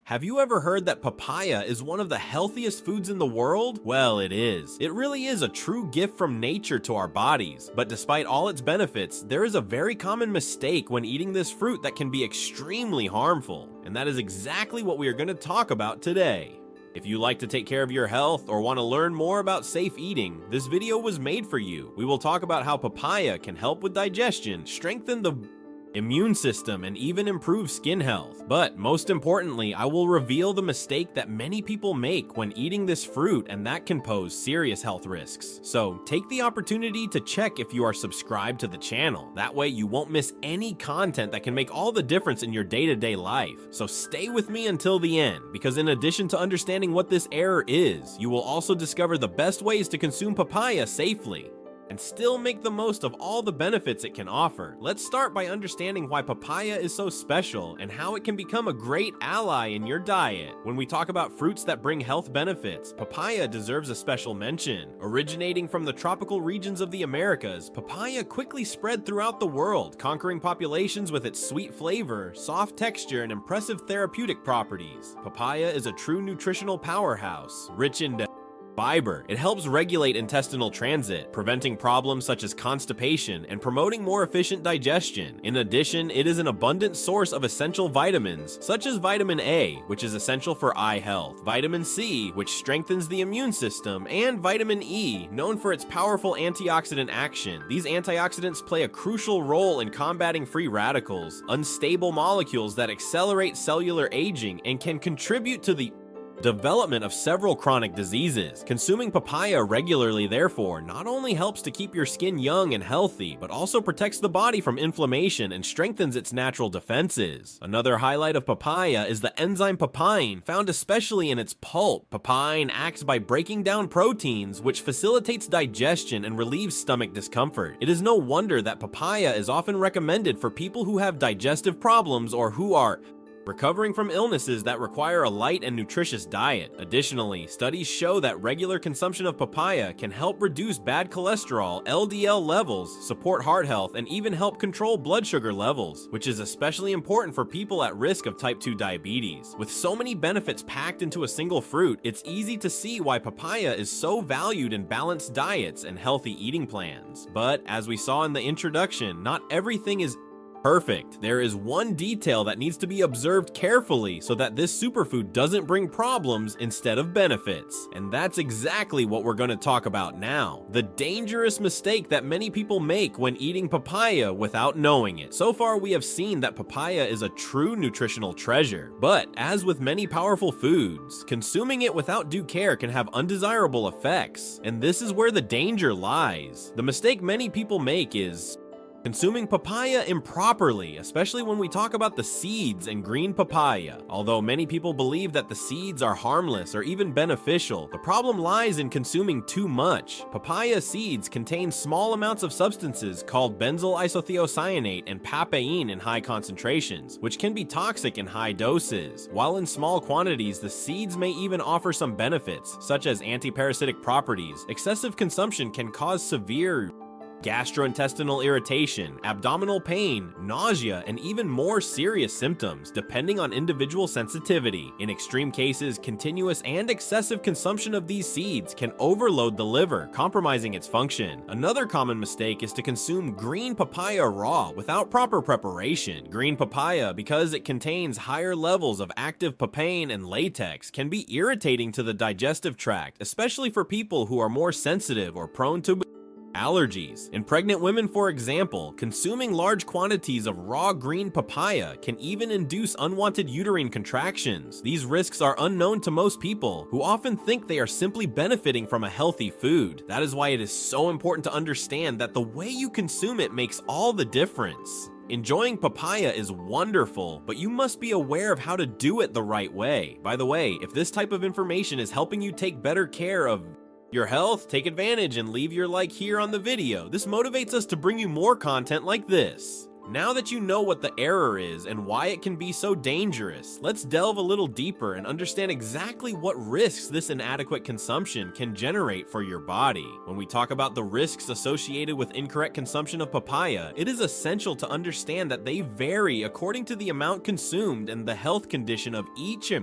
Have you ever heard that papaya is one of the healthiest foods in the world? Well, it is. It really is a true gift from nature to our bodies. But despite all its benefits, there is a very common mistake when eating this fruit that can be extremely harmful. And that is exactly what we are going to talk about today. If you like to take care of your health or want to learn more about safe eating, this video was made for you. We will talk about how papaya can help with digestion, strengthen the immune system, and even improve skin health. But most importantly, I will reveal the mistake that many people make when eating this fruit, and that can pose serious health risks. So take the opportunity to check if you are subscribed to the channel. That way you won't miss any content that can make all the difference in your day-to-day life. So stay with me until the end, because in addition to understanding what this error is, you will also discover the best ways to consume papaya safely and still make the most of all the benefits it can offer. Let's start by understanding why papaya is so special and how it can become a great ally in your diet. When we talk about fruits that bring health benefits, papaya deserves a special mention. Originating from the tropical regions of the Americas, papaya quickly spread throughout the world, conquering populations with its sweet flavor, soft texture, and impressive therapeutic properties. Papaya is a true nutritional powerhouse, rich in fiber. It helps regulate intestinal transit, preventing problems such as constipation and promoting more efficient digestion. In addition, it is an abundant source of essential vitamins, such as vitamin A, which is essential for eye health, vitamin C, which strengthens the immune system, and vitamin E, known for its powerful antioxidant action. These antioxidants play a crucial role in combating free radicals, unstable molecules that accelerate cellular aging, and can contribute to the development of several chronic diseases. Consuming papaya regularly, therefore, not only helps to keep your skin young and healthy, but also protects the body from inflammation and strengthens its natural defenses. Another highlight of papaya is the enzyme papain, found especially in its pulp. Papain acts by breaking down proteins, which facilitates digestion and relieves stomach discomfort. It is no wonder that papaya is often recommended for people who have digestive problems or who are recovering from illnesses that require a light and nutritious diet. Additionally, studies show that regular consumption of papaya can help reduce bad cholesterol, LDL levels, support heart health, and even help control blood sugar levels, which is especially important for people at risk of type 2 diabetes. With so many benefits packed into a single fruit, it's easy to see why papaya is so valued in balanced diets and healthy eating plans. But as we saw in the introduction, not everything is perfect. There is one detail that needs to be observed carefully so that this superfood doesn't bring problems instead of benefits. And that's exactly what we're going to talk about now. The dangerous mistake that many people make when eating papaya without knowing it. So far, we have seen that papaya is a true nutritional treasure. But as with many powerful foods, consuming it without due care can have undesirable effects. And this is where the danger lies. The mistake many people make is consuming papaya improperly, especially when we talk about the seeds in green papaya. Although many people believe that the seeds are harmless or even beneficial, the problem lies in consuming too much. Papaya seeds contain small amounts of substances called benzyl isothiocyanate and papain in high concentrations, which can be toxic in high doses. While in small quantities, the seeds may even offer some benefits, such as antiparasitic properties. Excessive consumption can cause severe gastrointestinal irritation, abdominal pain, nausea, and even more serious symptoms, depending on individual sensitivity. In extreme cases, continuous and excessive consumption of these seeds can overload the liver, compromising its function. Another common mistake is to consume green papaya raw without proper preparation. Green papaya, because it contains higher levels of active papain and latex, can be irritating to the digestive tract, especially for people who are more sensitive or prone to allergies. In pregnant women, for example, consuming large quantities of raw green papaya can even induce unwanted uterine contractions. These risks are unknown to most people, who often think they are simply benefiting from a healthy food. That is why it is so important to understand that the way you consume it makes all the difference. Enjoying papaya is wonderful, but you must be aware of how to do it the right way. By the way, if this type of information is helping you take better care of your health, take advantage and leave your like here on the video. This motivates us to bring you more content like this. Now that you know what the error is and why it can be so dangerous, let's delve a little deeper and understand exactly what risks this inadequate consumption can generate for your body. When we talk about the risks associated with incorrect consumption of papaya, it is essential to understand that they vary according to the amount consumed and the health condition of each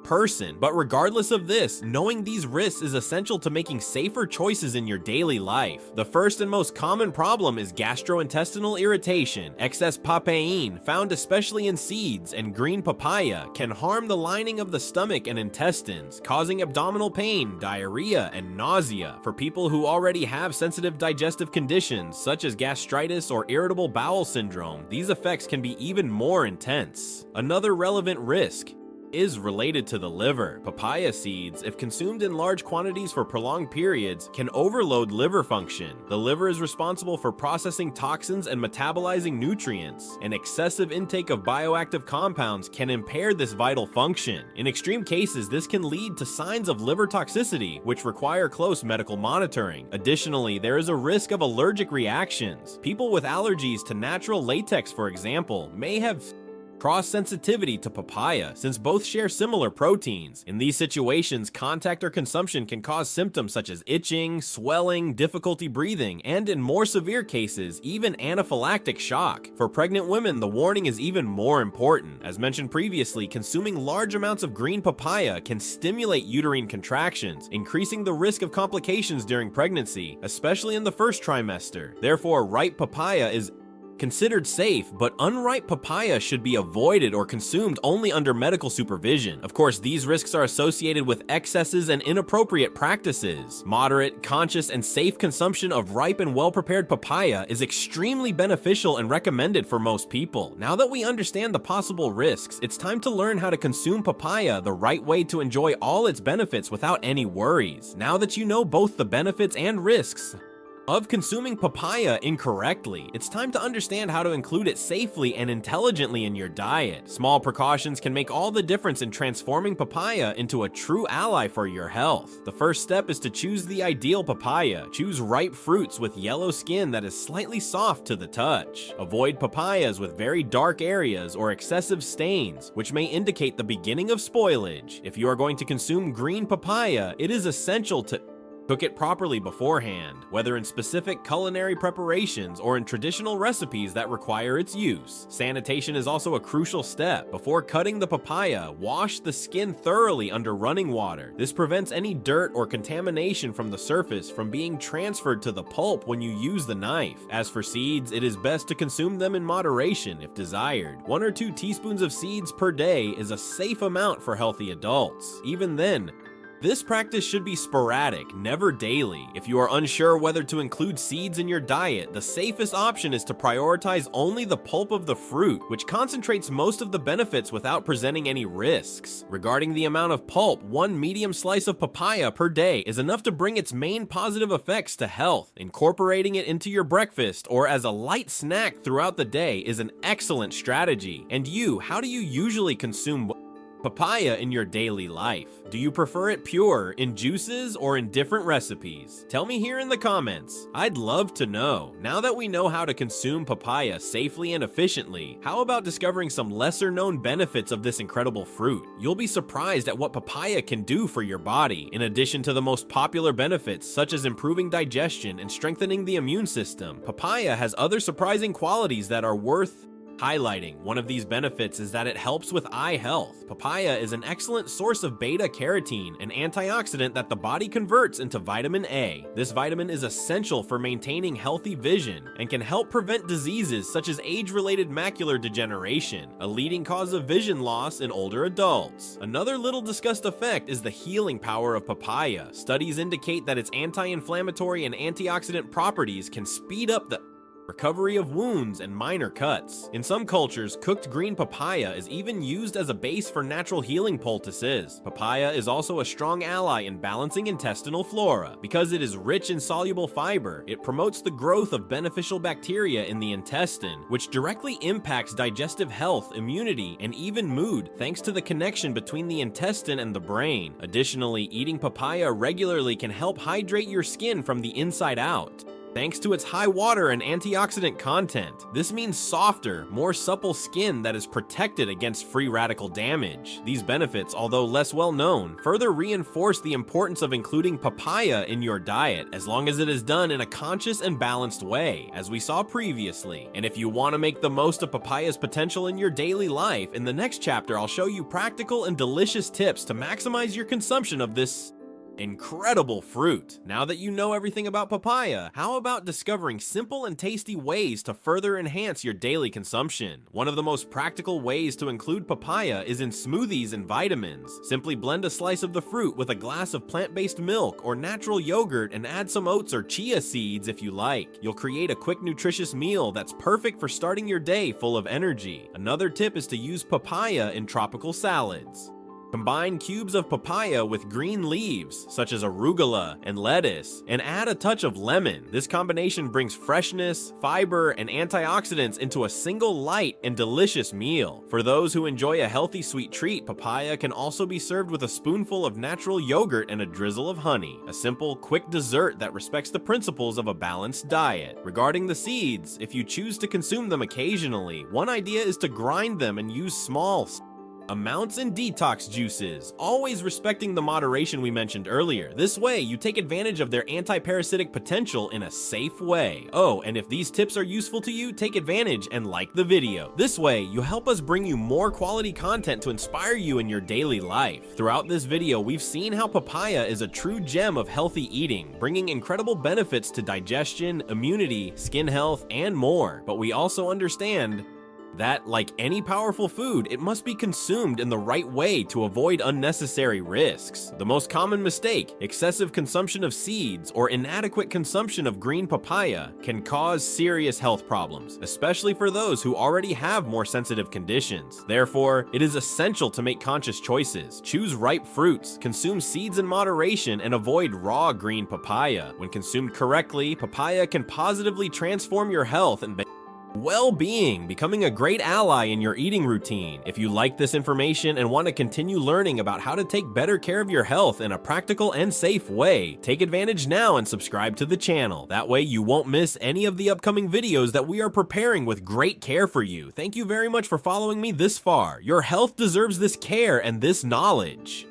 person. But regardless of this, knowing these risks is essential to making safer choices in your daily life. The first and most common problem is gastrointestinal irritation. Excess papain, found especially in seeds and green papaya, can harm the lining of the stomach and intestines, causing abdominal pain, diarrhea, and nausea. For people who already have sensitive digestive conditions, such as gastritis or irritable bowel syndrome, these effects can be even more intense. Another relevant risk is related to the liver. Papaya seeds, if consumed in large quantities for prolonged periods, can overload liver function. The liver is responsible for processing toxins and metabolizing nutrients. An excessive intake of bioactive compounds can impair this vital function. In extreme cases, this can lead to signs of liver toxicity, which require close medical monitoring. Additionally, there is a risk of allergic reactions. People with allergies to natural latex, for example, may have cross-sensitivity to papaya, since both share similar proteins. In these situations, contact or consumption can cause symptoms such as itching, swelling, difficulty breathing, and in more severe cases, even anaphylactic shock. For pregnant women, the warning is even more important. As mentioned previously, consuming large amounts of green papaya can stimulate uterine contractions, increasing the risk of complications during pregnancy, especially in the first trimester. Therefore, ripe papaya is considered safe, but unripe papaya should be avoided or consumed only under medical supervision. Of course, these risks are associated with excesses and inappropriate practices. Moderate, conscious, and safe consumption of ripe and well-prepared papaya is extremely beneficial and recommended for most people. Now that we understand the possible risks, it's time to learn how to consume papaya the right way to enjoy all its benefits without any worries. Now that you know both the benefits and risks of consuming papaya incorrectly, it's time to understand how to include it safely and intelligently in your diet. Small precautions can make all the difference in transforming papaya into a true ally for your health. The first step is to choose the ideal papaya. Choose ripe fruits with yellow skin that is slightly soft to the touch. Avoid papayas with very dark areas or excessive stains, which may indicate the beginning of spoilage. If you are going to consume green papaya, it is essential to cook it properly beforehand, whether in specific culinary preparations or in traditional recipes that require its use. Sanitation is also a crucial step. Before cutting the papaya, wash the skin thoroughly under running water. This prevents any dirt or contamination from the surface from being transferred to the pulp when you use the knife. As for seeds, it is best to consume them in moderation if desired. 1 or 2 teaspoons of seeds per day is a safe amount for healthy adults. Even then, this practice should be sporadic, never daily. If you are unsure whether to include seeds in your diet, the safest option is to prioritize only the pulp of the fruit, which concentrates most of the benefits without presenting any risks. Regarding the amount of pulp, 1 medium slice of papaya per day is enough to bring its main positive effects to health. Incorporating it into your breakfast or as a light snack throughout the day is an excellent strategy. And you, how do you usually consume papaya in your daily life? Do you prefer it pure, in juices, or in different recipes? Tell me here in the comments. I'd love to know. Now that we know how to consume papaya safely and efficiently, how about discovering some lesser known benefits of this incredible fruit? You'll be surprised at what papaya can do for your body. In addition to the most popular benefits, such as improving digestion and strengthening the immune system, papaya has other surprising qualities that are worth highlighting. One of these benefits is that it helps with eye health. Papaya is an excellent source of beta-carotene, an antioxidant that the body converts into vitamin A. This vitamin is essential for maintaining healthy vision and can help prevent diseases such as age-related macular degeneration, a leading cause of vision loss in older adults. Another little discussed effect is the healing power of papaya. Studies indicate that its anti-inflammatory and antioxidant properties can speed up the recovery of wounds and minor cuts. In some cultures, cooked green papaya is even used as a base for natural healing poultices. Papaya is also a strong ally in balancing intestinal flora. Because it is rich in soluble fiber, it promotes the growth of beneficial bacteria in the intestine, which directly impacts digestive health, immunity, and even mood, thanks to the connection between the intestine and the brain. Additionally, eating papaya regularly can help hydrate your skin from the inside out. thanks to its high water and antioxidant content. This means softer, more supple skin that is protected against free radical damage. These benefits, although less well known, further reinforce the importance of including papaya in your diet, as long as it is done in a conscious and balanced way, as we saw previously. And if you want to make the most of papaya's potential in your daily life, in the next chapter I'll show you practical and delicious tips to maximize your consumption of this incredible fruit. Now that you know everything about papaya, how about discovering simple and tasty ways to further enhance your daily consumption? One of the most practical ways to include papaya is in smoothies and vitamins. Simply blend a slice of the fruit with a glass of plant-based milk or natural yogurt and add some oats or chia seeds if you like. You'll create a quick, nutritious meal that's perfect for starting your day full of energy. Another tip is to use papaya in tropical salads. Combine cubes of papaya with green leaves, such as arugula and lettuce, and add a touch of lemon. This combination brings freshness, fiber, and antioxidants into a single light and delicious meal. For those who enjoy a healthy sweet treat, papaya can also be served with a spoonful of natural yogurt and a drizzle of honey, a simple, quick dessert that respects the principles of a balanced diet. Regarding the seeds, if you choose to consume them occasionally, one idea is to grind them and use small amounts in detox juices, always respecting the moderation we mentioned earlier. This way, you take advantage of their anti-parasitic potential in a safe way. Oh, and if these tips are useful to you, take advantage and like the video. This way, you help us bring you more quality content to inspire you in your daily life. Throughout this video, we've seen how papaya is a true gem of healthy eating, bringing incredible benefits to digestion, immunity, skin health, and more. But we also understand that, like any powerful food, it must be consumed in the right way to avoid unnecessary risks. The most common mistake, excessive consumption of seeds or inadequate consumption of green papaya, can cause serious health problems, especially for those who already have more sensitive conditions. Therefore, it is essential to make conscious choices. Choose ripe fruits, consume seeds in moderation, and avoid raw green papaya. When consumed correctly, papaya can positively transform your health and well-being, becoming a great ally in your eating routine. If you like this information and want to continue learning about how to take better care of your health in a practical and safe way, take advantage now and subscribe to the channel. That way you won't miss any of the upcoming videos that we are preparing with great care for you. Thank you very much for following me this far. Your health deserves this care and this knowledge.